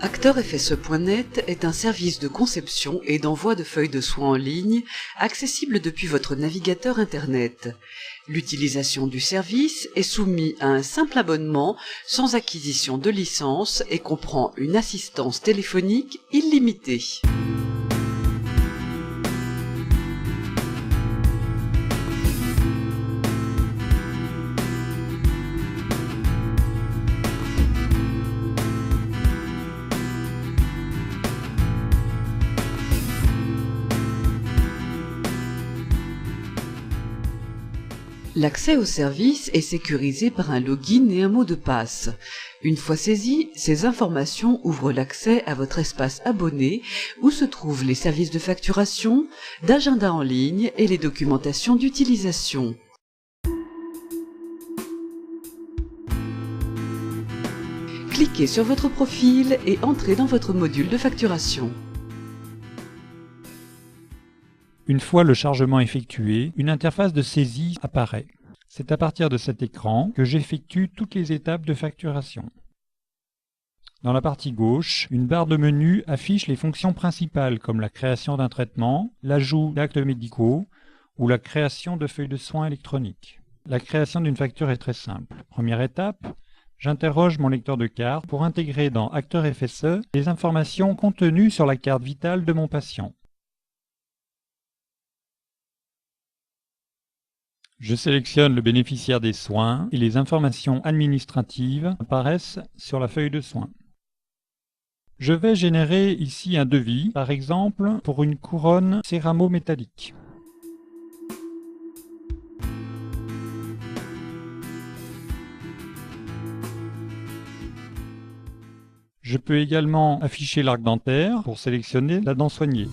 ActeurFSE.net est un service de conception et d'envoi de feuilles de soins en ligne accessible depuis votre navigateur Internet. L'utilisation du service est soumise à un simple abonnement sans acquisition de licence et comprend une assistance téléphonique illimitée. L'accès au service est sécurisé par un login et un mot de passe. Une fois saisies, ces informations ouvrent l'accès à votre espace abonné où se trouvent les services de facturation, d'agenda en ligne et les documentations d'utilisation. Cliquez sur votre profil et entrez dans votre module de facturation. Une fois le chargement effectué, une interface de saisie apparaît. C'est à partir de cet écran que j'effectue toutes les étapes de facturation. Dans la partie gauche, une barre de menu affiche les fonctions principales comme la création d'un traitement, l'ajout d'actes médicaux ou la création de feuilles de soins électroniques. La création d'une facture est très simple. Première étape, j'interroge mon lecteur de carte pour intégrer dans ActeurFSE les informations contenues sur la carte vitale de mon patient. Je sélectionne le bénéficiaire des soins et les informations administratives apparaissent sur la feuille de soins. Je vais générer ici un devis, par exemple pour une couronne céramo-métallique. Je peux également afficher l'arc dentaire pour sélectionner la dent soignée.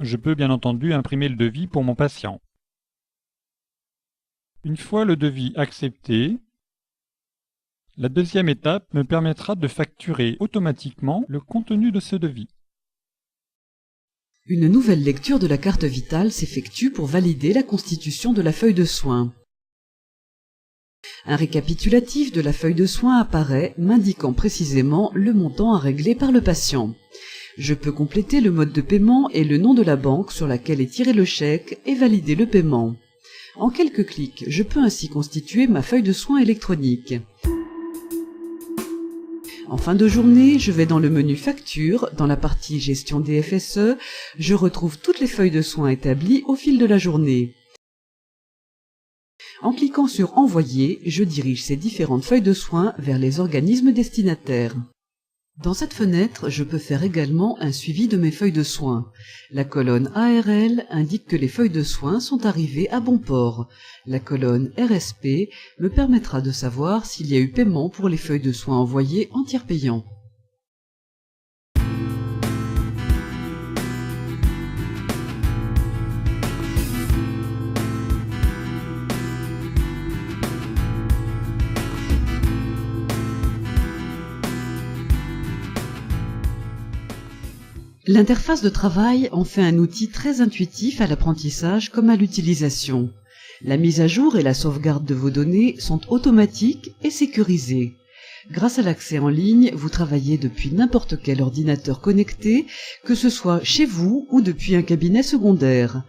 Je peux bien entendu imprimer le devis pour mon patient. Une fois le devis accepté, la deuxième étape me permettra de facturer automatiquement le contenu de ce devis. Une nouvelle lecture de la carte vitale s'effectue pour valider la constitution de la feuille de soins. Un récapitulatif de la feuille de soins apparaît, m'indiquant précisément le montant à régler par le patient. Je peux compléter le mode de paiement et le nom de la banque sur laquelle est tiré le chèque et valider le paiement. En quelques clics, je peux ainsi constituer ma feuille de soins électronique. En fin de journée, je vais dans le menu Facture, dans la partie Gestion des FSE, je retrouve toutes les feuilles de soins établies au fil de la journée. En cliquant sur Envoyer, je dirige ces différentes feuilles de soins vers les organismes destinataires. Dans cette fenêtre, je peux faire également un suivi de mes feuilles de soins. La colonne ARL indique que les feuilles de soins sont arrivées à bon port. La colonne RSP me permettra de savoir s'il y a eu paiement pour les feuilles de soins envoyées en tiers payant. L'interface de travail en fait un outil très intuitif à l'apprentissage comme à l'utilisation. La mise à jour et la sauvegarde de vos données sont automatiques et sécurisées. Grâce à l'accès en ligne, vous travaillez depuis n'importe quel ordinateur connecté, que ce soit chez vous ou depuis un cabinet secondaire.